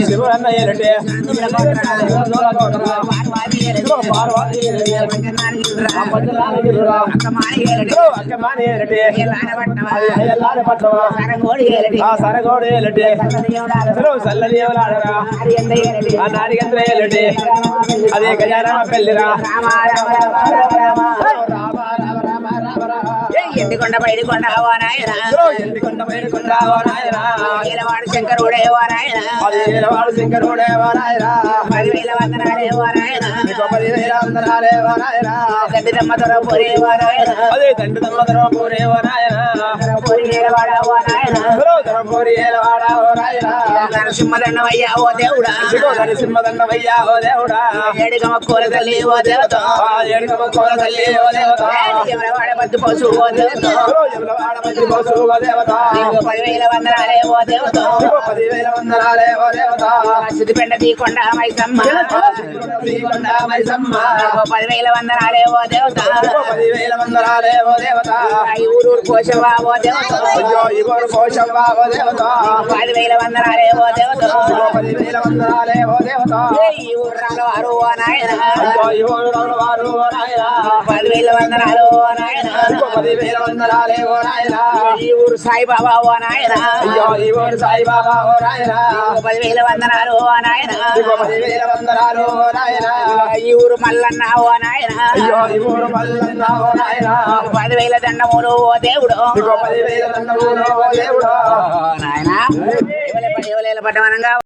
శివుడన్న ఏలటే సరగోడు ఏలటే సల్లదేవులాడరా నాడిగంద్ర ఏలటే అదే గజారామ పెళ్ళిరా ఎండికొండ బయటకొండ వాడు శంకరుడే వారాయన 10,000 వందనాలే వారాయన తండ్రి దమ్మదొర పోరే వారాయన నరసింహదండమయ్యా ఓ దేవుడా ఏడుగమ కోల తల్లి ఓ దేవత వాడ బద్దు పోసు ఓ దేవత 10,000 వందనాలే ఓ దేవత సిద్ధిపెండ తీకొండ మైసమ్మ 10,000 వందనాలే ఓ దేవత ఈ ఊరు కోశవా ఓ దేవత 10,000 వందనాలే ఓ దేవత ఈ ఊరు రాలవారు ఓ నాయన 10,000 వందనాలు ఓ నాయన ఈ ఊరు సాయిబాబా ఓ నాయన 10,000 వందనాలు ఓ నాయన ఈ ఊరు మల్లన్న ఓ నాయన 10,000 దండములు ఓ దేవుడు నాయన పట్టమనంగా